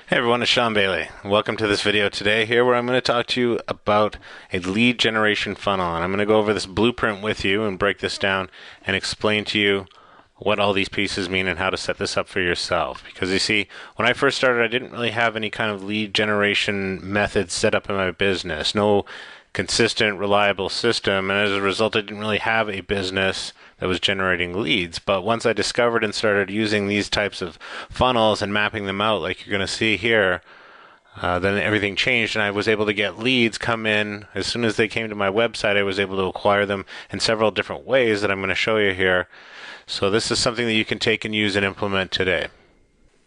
Hey everyone, it's Sean Bailey. Welcome to this video today here where I'm going to talk to you about a lead generation funnel. And I'm going to go over this blueprint with you and break this down and explain to you what all these pieces mean and how to set this up for yourself. Because you see, when I first started, I didn't really have any kind of lead generation method set up in my business. No consistent, reliable system, and as a result, I didn't really have a business that was generating leads. But once I discovered and started using these types of funnels and mapping them out, like you're going to see here, then everything changed, and I was able to get leads come in. As soon as they came to my website, I was able to acquire them in several different ways that I'm going to show you here. So this is something that you can take and use and implement today.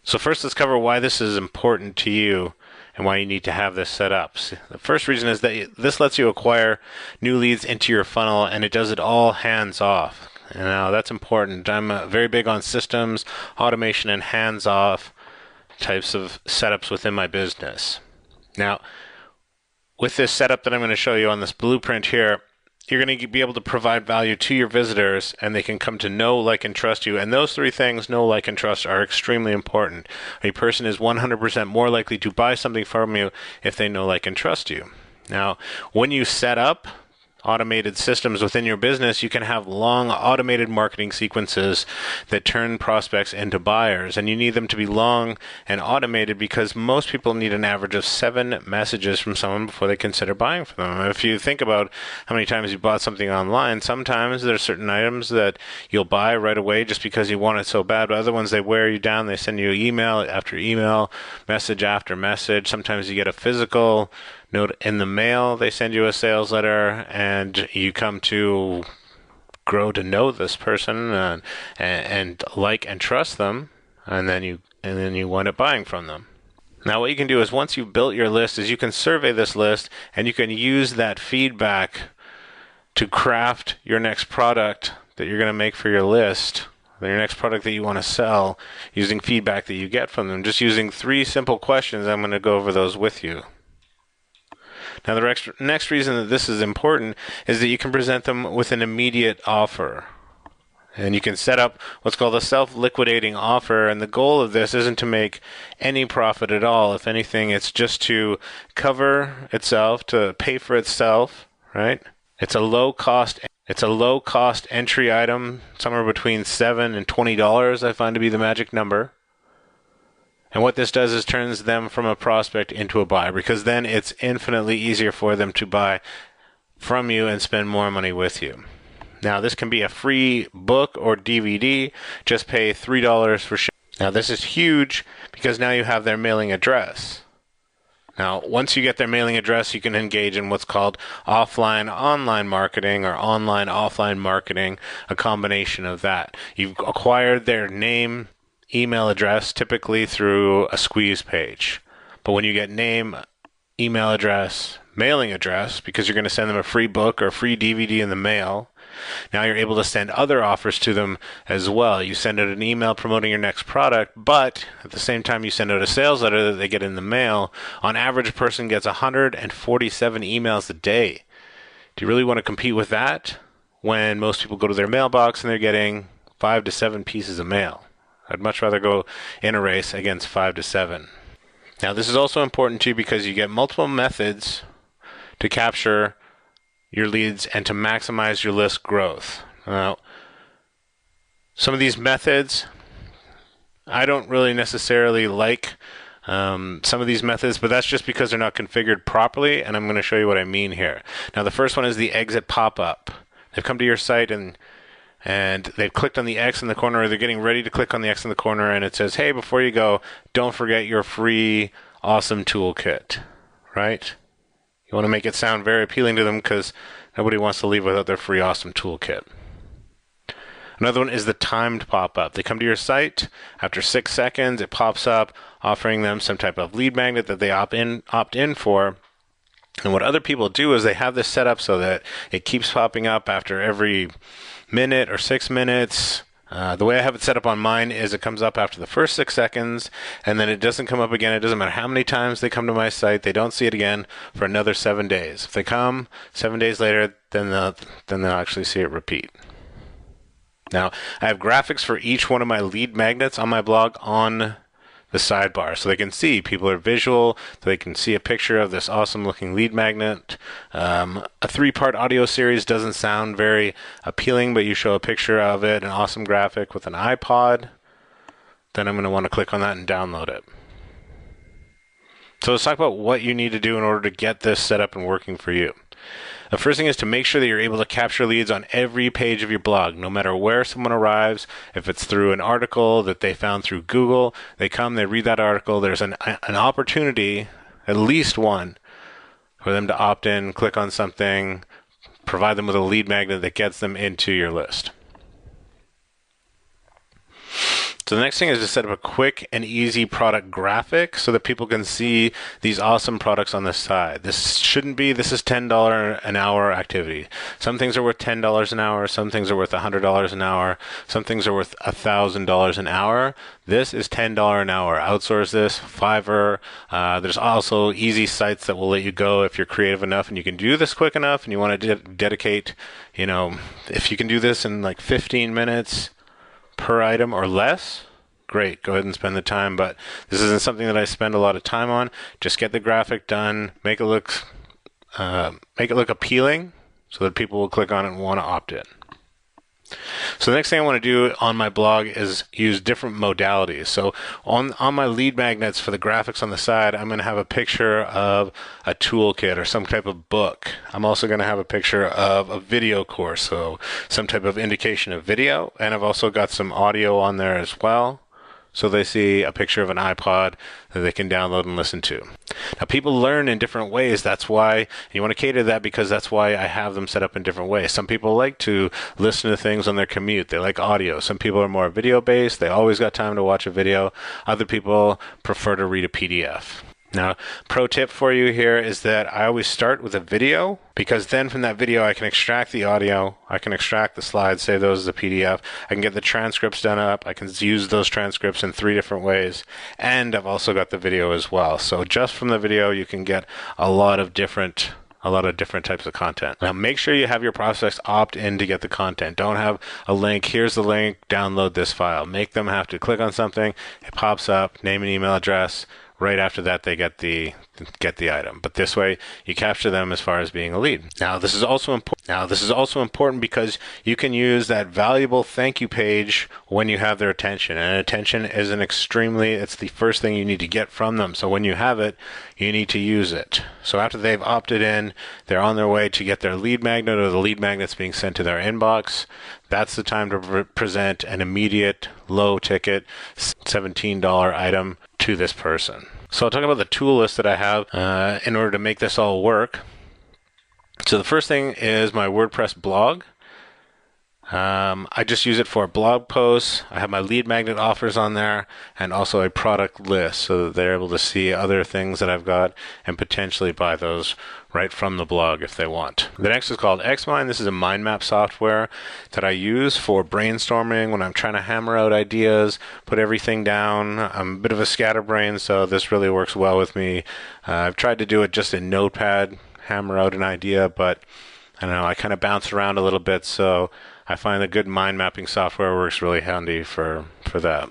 So first, let's cover why this is important to you and why you need to have this set up. So the first reason is that this lets you acquire new leads into your funnel, and it does it all hands off. And now that's important. I'm very big on systems, automation, and hands-off types of setups within my business. Now, with this setup that I'm going to show you on this blueprint here, you're going to be able to provide value to your visitors, and they can come to know, like, and trust you. And those three things, know, like, and trust, are extremely important. A person is 100% more likely to buy something from you if they know, like, and trust you. Now, when you set up automated systems within your business, you can have long automated marketing sequences that turn prospects into buyers, and you need them to be long and automated because most people need an average of 7 messages from someone before they consider buying from them. If you think about how many times you bought something online, sometimes there's certain items that you'll buy right away just because you want it so bad, but other ones, they wear you down. They send you email after email, message after message. Sometimes you get a physical note in the mail, they send you a sales letter, and you come to grow to know this person and like and trust them, and then you wind up buying from them. Now what you can do is, once you've built your list, is you can survey this list, and you can use that feedback to craft your next product that you're going to make for your list, your next product that you want to sell, using feedback that you get from them, just using 3 simple questions. I'm going to go over those with you. Now, the next reason that this is important is that you can present them with an immediate offer. And you can set up what's called a Self Liquidating Offer. And the goal of this isn't to make any profit at all. If anything, it's just to cover itself, to pay for itself, right? It's a low cost entry item, somewhere between $7 and $20, I find to be the magic number. And what this does is turns them from a prospect into a buyer, because then it's infinitely easier for them to buy from you and spend more money with you. Now, this can be a free book or DVD. Just pay $3 for shipping. Now, this is huge because now you have their mailing address. Now, once you get their mailing address, you can engage in what's called offline-online marketing, or online-offline marketing, a combination of that. You've acquired their name, email address, typically through a squeeze page. But when you get name, email address, mailing address, because you're going to send them a free book or a free DVD in the mail, now you're able to send other offers to them as well. You send out an email promoting your next product, but at the same time you send out a sales letter that they get in the mail. On average, a person gets 147 emails a day. Do you really want to compete with that when most people go to their mailbox and they're getting 5 to 7 pieces of mail? I'd much rather go in a race against 5 to 7. Now, this is also important too because you get multiple methods to capture your leads and to maximize your list growth. Now, some of these methods, I don't really necessarily like some of these methods, but that's just because they're not configured properly, and I'm going to show you what I mean here. Now, the first one is the exit pop-up. They've come to your site and they've clicked on the X in the corner, or they're getting ready to click on the X in the corner, and it says, hey, before you go, don't forget your free awesome toolkit, right? You want to make it sound very appealing to them because nobody wants to leave without their free awesome toolkit. Another one is the timed pop-up. They come to your site, after 6 seconds, it pops up offering them some type of lead magnet that they opt in for. And what other people do is they have this set up so that it keeps popping up after every minute or 6 minutes. The way I have it set up on mine is it comes up after the first 6 seconds, and then it doesn't come up again. It doesn't matter how many times they come to my site. They don't see it again for another 7 days. If they come 7 days later, then they'll actually see it repeat. Now, I have graphics for each one of my lead magnets on my blog on the sidebar so they can see. People are visual, so they can see a picture of this awesome looking lead magnet. A 3-part audio series doesn't sound very appealing, but you show a picture of it, an awesome graphic with an iPod, then I'm going to want to click on that and download it. So let's talk about what you need to do in order to get this set up and working for you. The first thing is to make sure that you're able to capture leads on every page of your blog, no matter where someone arrives. If it's through an article that they found through Google, they come, they read that article, there's an opportunity, at least one, for them to opt in, click on something, provide them with a lead magnet that gets them into your list. So the next thing is to set up a quick and easy product graphic so that people can see these awesome products on the side. This is $10 an hour activity. Some things are worth $10 an hour. Some things are worth $100 an hour. Some things are worth $1,000 an hour. This is $10 an hour. Outsource this, Fiverr. There's also easy sites that will let you go if you're creative enough and you can do this quick enough and you want to dedicate, if you can do this in like 15 minutes, per item or less, great, go ahead and spend the time, but this isn't something that I spend a lot of time on. Just get the graphic done, make it look appealing so that people will click on it and want to opt in. So the next thing I want to do on my blog is use different modalities. So on my lead magnets for the graphics on the side, I'm going to have a picture of a toolkit or some type of book. I'm also going to have a picture of a video course, so some type of indication of video. And I've also got some audio on there as well. So they see a picture of an iPod that they can download and listen to. Now, people learn in different ways. That's why you want to cater to that, because that's why I have them set up in different ways. Some people like to listen to things on their commute. They like audio. Some people are more video-based. They always got time to watch a video. Other people prefer to read a PDF. Now, pro tip for you here is that I always start with a video, because then from that video I can extract the audio, I can extract the slides, save those as a PDF, I can get the transcripts done up, I can use those transcripts in 3 different ways, and I've also got the video as well. So just from the video you can get a lot of different types of content. Now make sure you have your prospects opt in to get the content. Don't have a link, here's the link, download this file. Make them have to click on something, it pops up, name and email address. Right after that, they get the item. But this way, you capture them as far as being a lead. Now, this is also important because you can use that valuable thank you page when you have their attention. And attention is it's the first thing you need to get from them. So when you have it, you need to use it. So after they've opted in, they're on their way to get their lead magnet, or the lead magnet's being sent to their inbox. That's the time to present an immediate, low-ticket, $17 item to this person. So I'll talk about the tool list that I have in order to make this all work. So the first thing is my WordPress blog. I just use it for blog posts. I have my lead magnet offers on there, and also a product list so that they're able to see other things that I've got and potentially buy those right from the blog if they want. The next is called Xmind. This is a mind map software that I use for brainstorming when I'm trying to hammer out ideas, put everything down. I'm a bit of a scatterbrain, so this really works well with me. I've tried to do it just in Notepad, hammer out an idea, but I don't know, I kind of bounce around a little bit, so I find the good mind mapping software works really handy for that.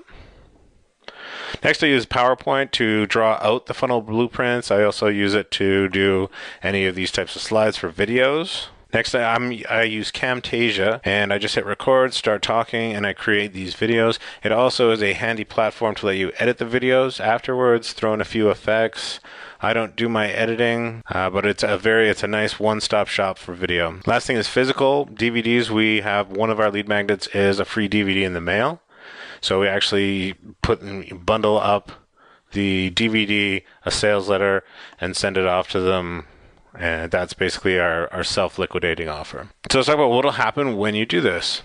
Next, I use PowerPoint to draw out the funnel blueprints. I also use it to do any of these types of slides for videos. Next, I use Camtasia, and I just hit record, start talking, and I create these videos. It also is a handy platform to let you edit the videos afterwards, throw in a few effects. I don't do my editing, but it's a nice one-stop shop for video. Last thing is physical DVDs. We have one of our lead magnets is a free DVD in the mail. So we actually bundle up the DVD, a sales letter, and send it off to them. And that's basically our self-liquidating offer. So let's talk about what will happen when you do this.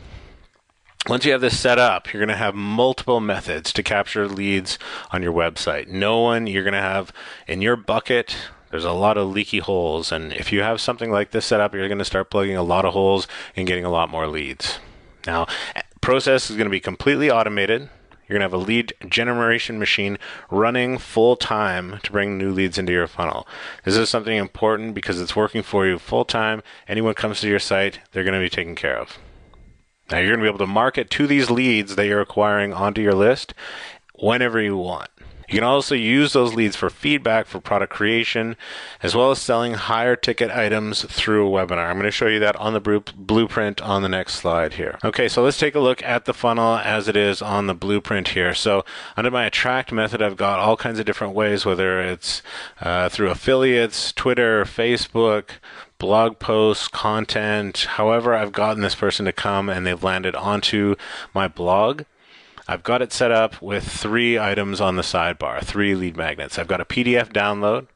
Once you have this set up, you're going to have multiple methods to capture leads on your website. You're going to have in your bucket, there's a lot of leaky holes. And if you have something like this set up, you're going to start plugging a lot of holes and getting a lot more leads. Now, process is going to be completely automated. You're going to have a lead generation machine running full time to bring new leads into your funnel. This is something important because it's working for you full time. Anyone comes to your site, they're going to be taken care of. Now, you're going to be able to market to these leads that you're acquiring onto your list whenever you want. You can also use those leads for feedback, for product creation, as well as selling higher ticket items through a webinar. I'm going to show you that on the blueprint on the next slide here. Okay, so let's take a look at the funnel as it is on the blueprint here. So under my attract method, I've got all kinds of different ways, whether it's through affiliates, Twitter, Facebook, blog posts, content, however I've gotten this person to come and they've landed onto my blog. I've got it set up with 3 items on the sidebar, 3 lead magnets. I've got a PDF download.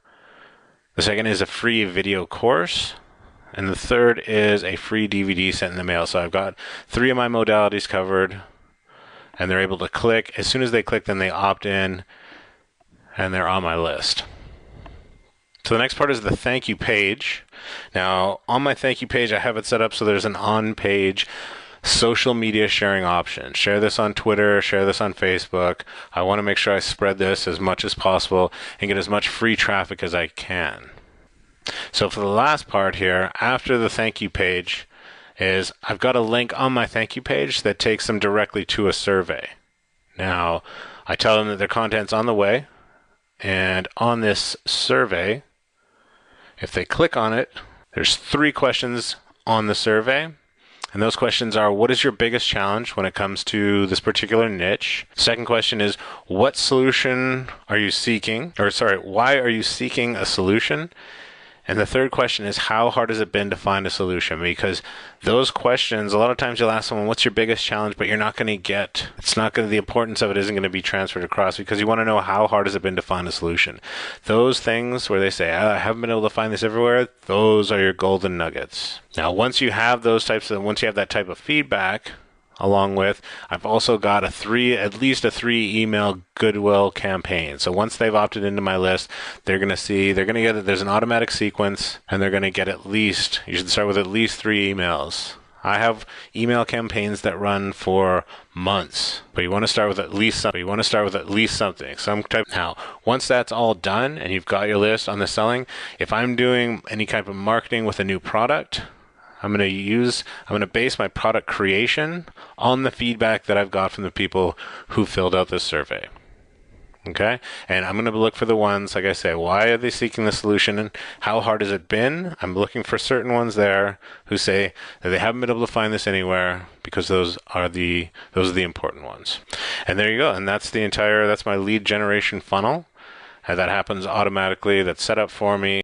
The second is a free video course. And the third is a free DVD sent in the mail. So I've got 3 of my modalities covered, and they're able to click. As soon as they click, then they opt in, and they're on my list. So the next part is the thank you page. Now, on my thank you page, I have it set up so there's an on-page social media sharing option. Share this on Twitter, share this on Facebook. I want to make sure I spread this as much as possible and get as much free traffic as I can. So for the last part here, after the thank you page, is I've got a link on my thank you page that takes them directly to a survey. Now, I tell them that their content's on the way, and on this survey, if they click on it, there's 3 questions on the survey. And those questions are, what is your biggest challenge when it comes to this particular niche? Second question is, what solution are you seeking? Why are you seeking a solution? And the third question is, how hard has it been to find a solution? Because those questions, a lot of times you'll ask someone, what's your biggest challenge? But you're not going to get, the importance of it isn't going to be transferred across, because you want to know how hard has it been to find a solution. Those things where they say, I haven't been able to find this everywhere, those are your golden nuggets. Now, once you have that type of feedback, along with, I've also got at least a 3 email goodwill campaign. So once they've opted into my list, they're going to get that there's an automatic sequence, and they're going to get you should start with at least 3 emails. I have email campaigns that run for months, but you want to start with at least something. Now, once that's all done and you've got your list on the selling, if I'm doing any type of marketing with a new product, I'm going to base my product creation on the feedback that I've got from the people who filled out this survey. Okay? And I'm going to look for the ones, like I say, why are they seeking the solution and how hard has it been? I'm looking for certain ones there who say that they haven't been able to find this anywhere, because those are the important ones. And there you go. And that's my lead generation funnel. That happens automatically. That's set up for me.